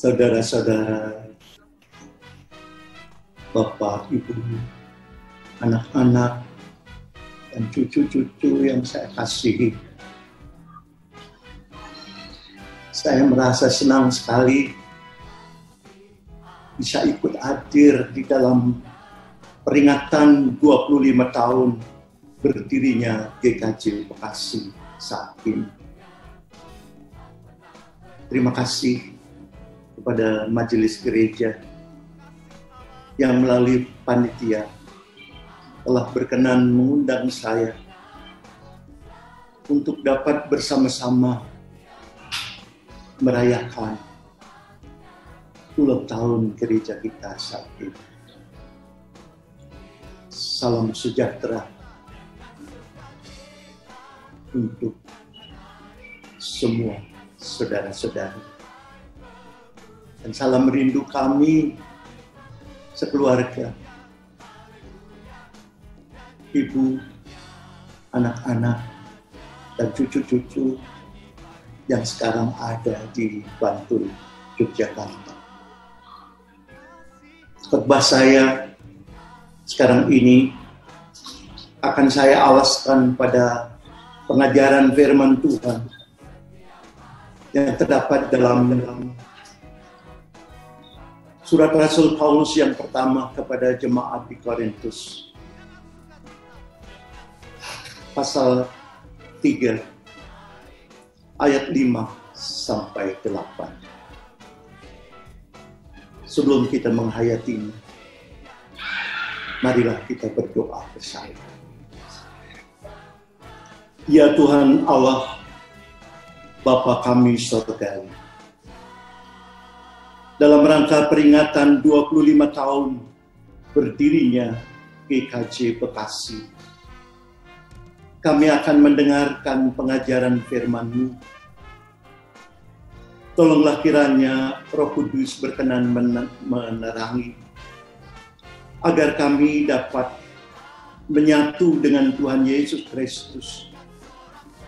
saudara-saudara, Bapak, Ibu, anak-anak, dan cucu-cucu yang saya kasihi. Saya merasa senang sekali bisa ikut hadir di dalam peringatan 25 tahun berdirinya GKJ Bekasi saat ini. Terima kasih kepada majelis gereja yang melalui panitia telah berkenan mengundang saya untuk dapat bersama-sama merayakan ulang tahun gereja kita saat ini. Salam sejahtera untuk semua saudara-saudari. Dan salam rindu kami sekeluarga, ibu, anak-anak, dan cucu-cucu yang sekarang ada di Bantul, Yogyakarta. Khotbah saya sekarang ini akan saya alaskan pada pengajaran firman Tuhan yang terdapat dalam surat Rasul Paulus yang pertama kepada jemaat di Korintus, pasal 3 ayat 5 sampai 8. Sebelum kita menghayatinya, marilah kita berdoa bersama. Ya Tuhan Allah, Bapa kami surgawi, dalam rangka peringatan 25 tahun berdirinya GKJ Bekasi, kami akan mendengarkan pengajaran firman-Mu. Tolonglah kiranya Roh Kudus berkenan menerangi, agar kami dapat menyatu dengan Tuhan Yesus Kristus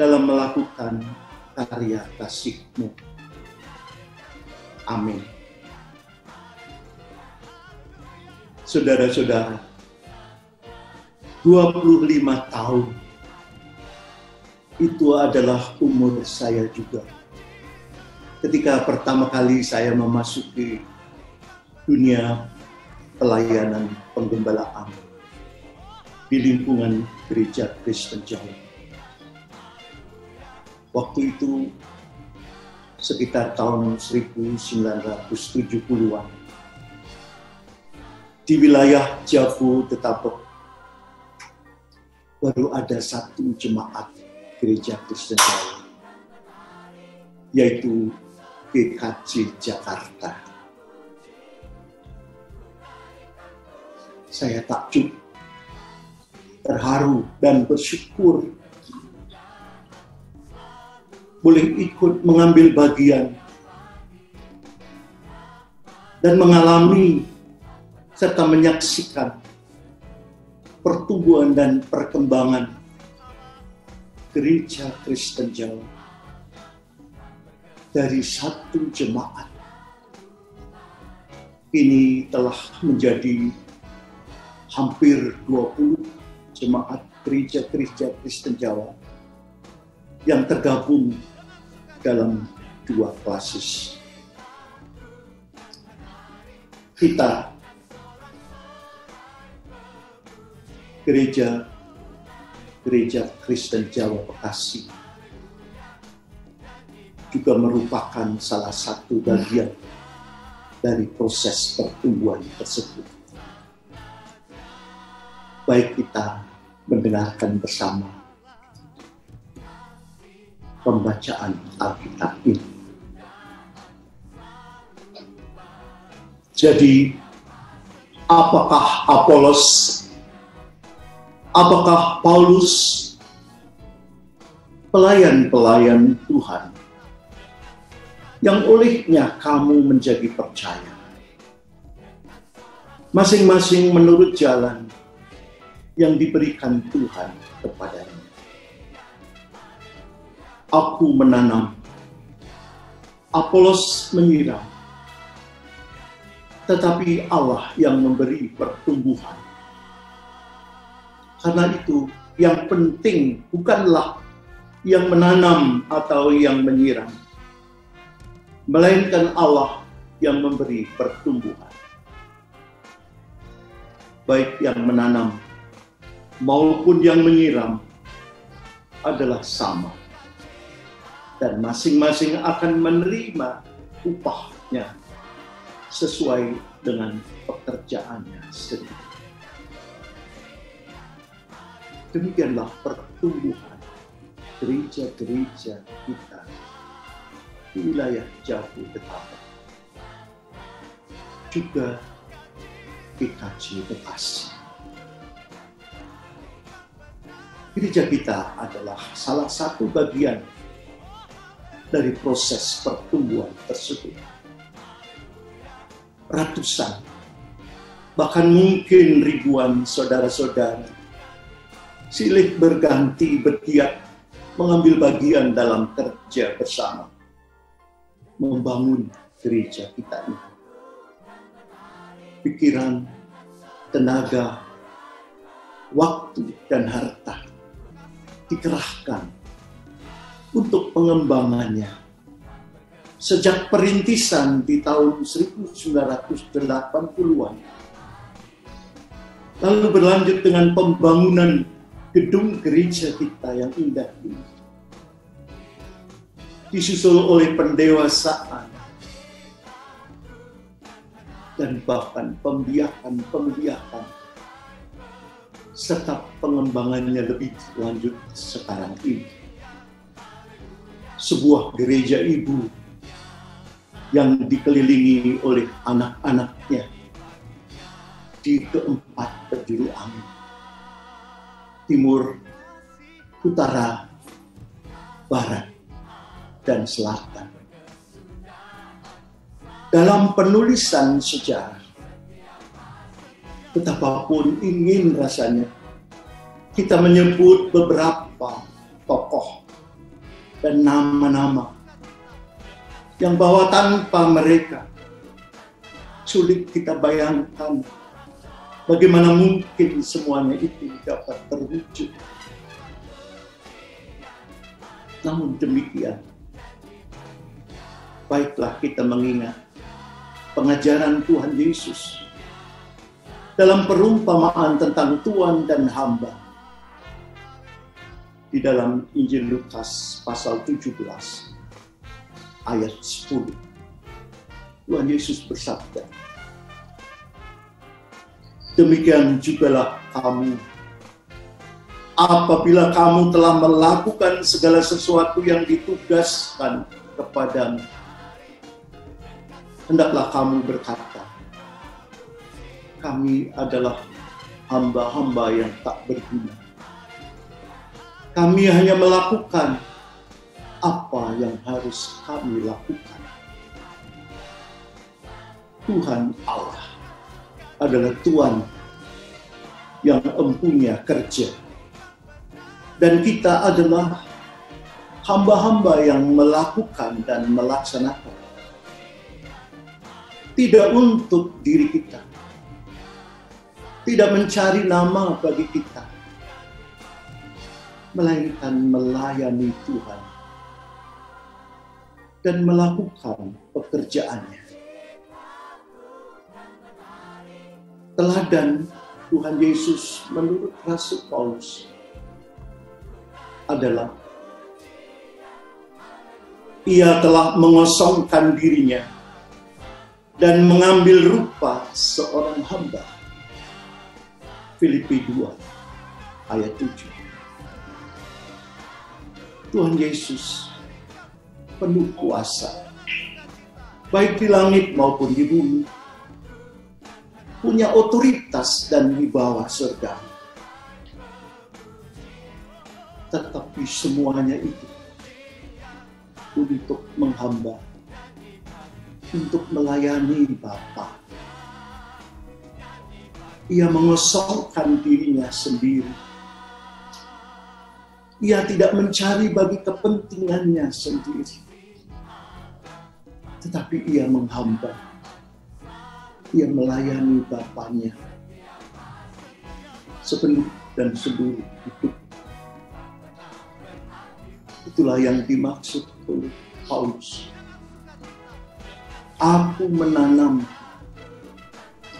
dalam melakukan karya kasih-Mu. Amin. Saudara-saudara, 25 tahun itu adalah umur saya juga. Ketika pertama kali saya memasuki dunia pelayanan penggembalaan di lingkungan Gereja Kristen Jawa. Waktu itu sekitar tahun 1970-an. Di wilayah Jabodetabek baru ada satu jemaat Gereja Kristen Jawa, yaitu GKJ Jakarta. Saya takjub, terharu, dan bersyukur boleh ikut mengambil bagian dan mengalami serta menyaksikan pertumbuhan dan perkembangan Gereja Kristen Jawa dari satu jemaat ini telah menjadi hampir 20 jemaat gereja-gereja Kristen Jawa yang tergabung dalam 2 klasis. Kita Gereja Kristen Jawa Bekasi juga merupakan salah satu bagian dari proses pertumbuhan tersebut. Baik kita mendengarkan bersama pembacaan Alkitab ini. Jadi, apakah Paulus pelayan-pelayan Tuhan yang olehnya kamu menjadi percaya, masing-masing menurut jalan yang diberikan Tuhan kepadanya. Aku menanam, Apolos menyiram, tetapi Allah yang memberi pertumbuhan. Karena itu, yang penting bukanlah yang menanam atau yang menyiram, melainkan Allah yang memberi pertumbuhan. Baik yang menanam maupun yang menyiram adalah sama, dan masing-masing akan menerima upahnya sesuai dengan pekerjaannya sendiri. Demikianlah pertumbuhan gereja-gereja kita di wilayah Jabodetabek, juga GKJ Bekasi. Gereja kita adalah salah satu bagian dari proses pertumbuhan tersebut. Ratusan, bahkan mungkin ribuan saudara-saudara silih berganti bergiat mengambil bagian dalam kerja bersama membangun gereja kita ini. Pikiran, tenaga, waktu, dan harta dikerahkan untuk pengembangannya sejak perintisan di tahun 1980-an, lalu berlanjut dengan pembangunan gedung gereja kita yang indah ini, disusul oleh pendewasaan dan bahkan pembiakan serta pengembangannya lebih lanjut sekarang ini. Sebuah gereja ibu yang dikelilingi oleh anak-anaknya di keempat penjuru angin, timur, utara, barat, dan selatan. Dalam penulisan sejarah, betapapun ingin rasanya kita menyebut beberapa tokoh dan nama-nama yang bahwa tanpa mereka sulit kita bayangkan bagaimana mungkin semuanya itu dapat terwujud. Namun demikian, baiklah kita mengingat pengajaran Tuhan Yesus dalam perumpamaan tentang tuan dan hamba di dalam Injil Lukas pasal 17 ayat 10. Tuhan Yesus bersabda, "Demikian jugalah kamu, apabila kamu telah melakukan segala sesuatu yang ditugaskan kepadamu, hendaklah kamu berkata, kami adalah hamba-hamba yang tak berguna. Kami hanya melakukan apa yang harus kami lakukan." Tuhan Allah adalah Tuhan yang empunya kerja, dan kita adalah hamba-hamba yang melakukan dan melaksanakan. Tidak untuk diri kita, tidak mencari nama bagi kita, melainkan melayani Tuhan dan melakukan pekerjaannya. Teladan Tuhan Yesus menurut Rasul Paulus adalah ia telah mengosongkan dirinya dan mengambil rupa seorang hamba. Filipi 2 ayat 7. Tuhan Yesus penuh kuasa, baik di langit maupun di bumi, punya otoritas dan wibawa surga. Tetapi semuanya itu untuk menghamba, untuk melayani Bapa. Ia mengosongkan dirinya sendiri. Ia tidak mencari bagi kepentingannya sendiri, tetapi ia menghamba Ia melayani Bapaknya sepenuh dan seluruh hidup. Itulah yang dimaksud oleh Paulus. Aku menanam,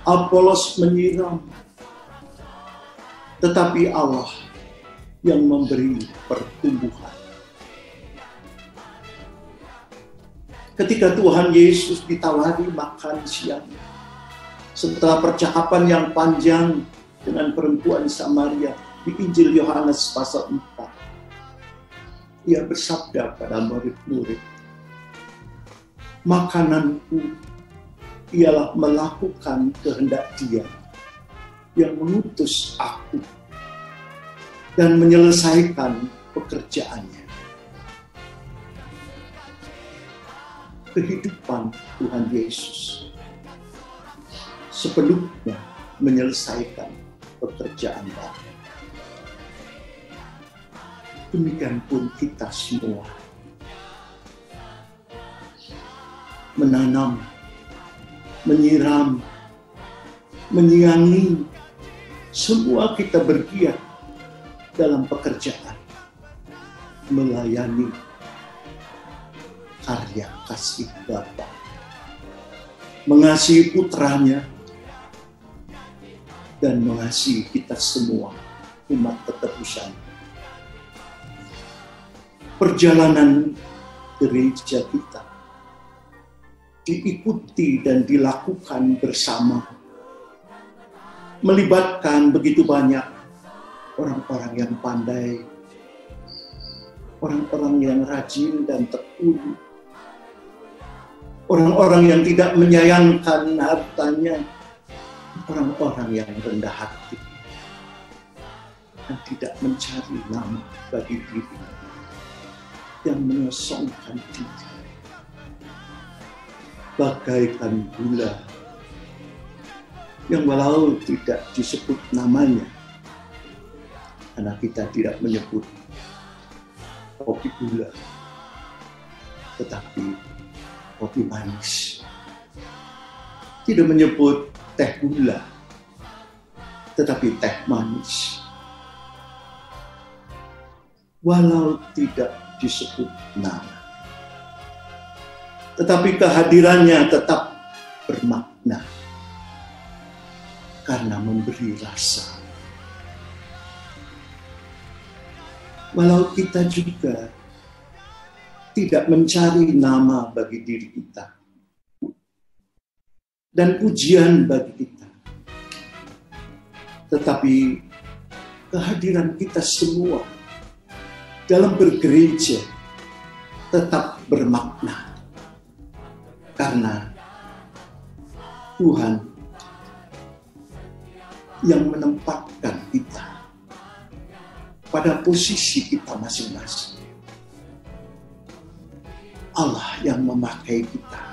Apolos menyiram, tetapi Allah yang memberi pertumbuhan. Ketika Tuhan Yesus ditawari makan siang, setelah percakapan yang panjang dengan perempuan Samaria di Injil Yohanes pasal 4, ia bersabda pada murid-murid, makananku ialah melakukan kehendak Dia yang mengutus aku dan menyelesaikan pekerjaannya. Kehidupan Tuhan Yesus sepenuhnya menyelesaikan pekerjaan Bapa. Demikian pun kita semua menanam, menyiram, menyiangi, semua kita bergiat dalam pekerjaan, melayani karya kasih Bapa, mengasihi putranya, dan mengasihi kita semua umat ketebusan. Perjalanan gereja kita diikuti dan dilakukan bersama, melibatkan begitu banyak orang-orang yang pandai, orang-orang yang rajin dan tekun, orang-orang yang tidak menyayangkan hartanya, orang-orang yang rendah hati dan tidak mencari nama bagi diri, yang mengosongkan diri bagaikan gula yang walau tidak disebut namanya, karena kita tidak menyebut kopi gula, tetapi kopi manis. Tidak menyebut teh gula, tetapi teh manis. Walau tidak disebut nama, tetapi kehadirannya tetap bermakna karena memberi rasa. Walau kita juga tidak mencari nama bagi diri kita dan pujian bagi kita, tetapi kehadiran kita semua dalam bergereja tetap bermakna karena Tuhan yang menempatkan kita pada posisi kita masing-masing. Allah yang memakai kita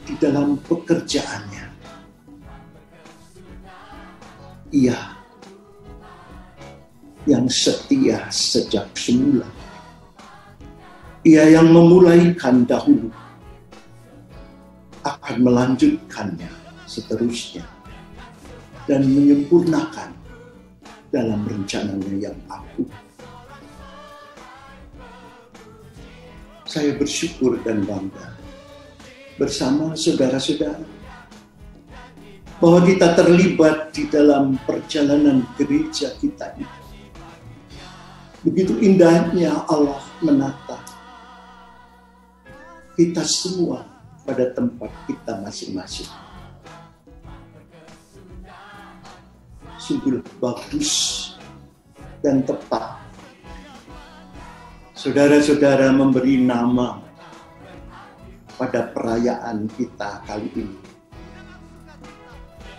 di dalam pekerjaannya. Ia yang setia sejak semula. Ia yang memulaikan dahulu akan melanjutkannya seterusnya dan menyempurnakan dalam rencananya yang agung. Saya bersyukur dan bangga bersama saudara-saudara bahwa kita terlibat di dalam perjalanan gereja kita ini. Begitu indahnya Allah menata kita semua pada tempat kita masing-masing. Sungguh bagus dan tepat saudara-saudara memberi nama pada perayaan kita kali ini.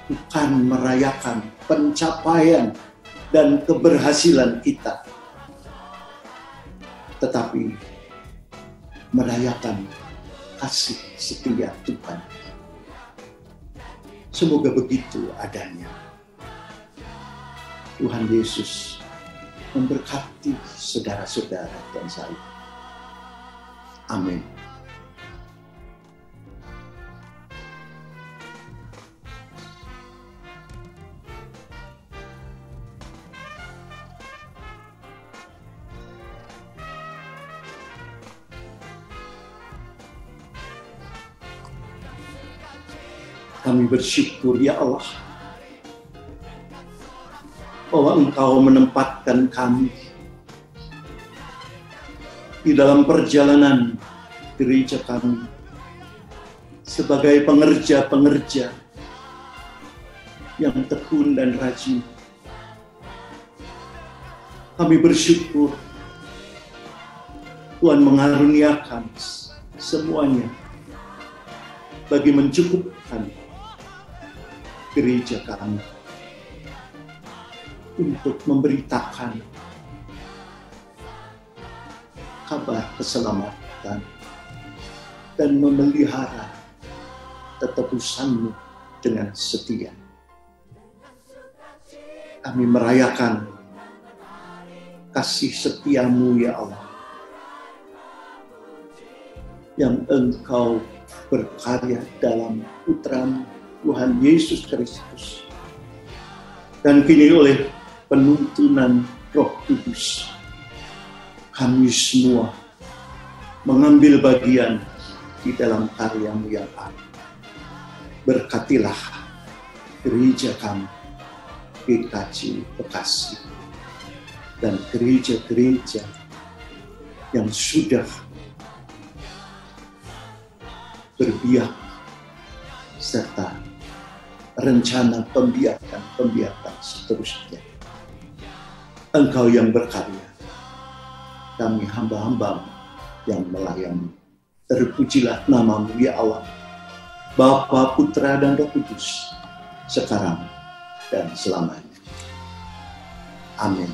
Bukan merayakan pencapaian dan keberhasilan kita, tetapi merayakan kasih setia Tuhan. Semoga begitu adanya. Tuhan Yesus memberkati saudara-saudara dan saya. Amin. Kami bersyukur ya Allah, bahwa Engkau menempatkan kami di dalam perjalanan gereja kami sebagai pengerja-pengerja yang tekun dan rajin. Kami bersyukur Tuhan mengaruniakan semuanya bagi mencukupkan gereja kami untuk memberitakan kabar keselamatan dan memelihara ketebusan-Mu dengan setia. Kami merayakan kasih setia-Mu ya Allah, yang Engkau berkarya dalam Putra-Mu Tuhan Yesus Kristus, dan kini oleh penuntunan Roh Kudus kami semua mengambil bagian di dalam karya-Mu yang agung. Berkatilah gereja kami, GKJ Bekasi, dan gereja-gereja yang sudah berbiak serta rencana pembiakan seterusnya. Engkau yang berkarya, kami hamba-hamba yang melayani. Terpujilah nama-Mu ya Allah, Bapa, Putra, dan Roh Kudus, sekarang dan selamanya. Amin.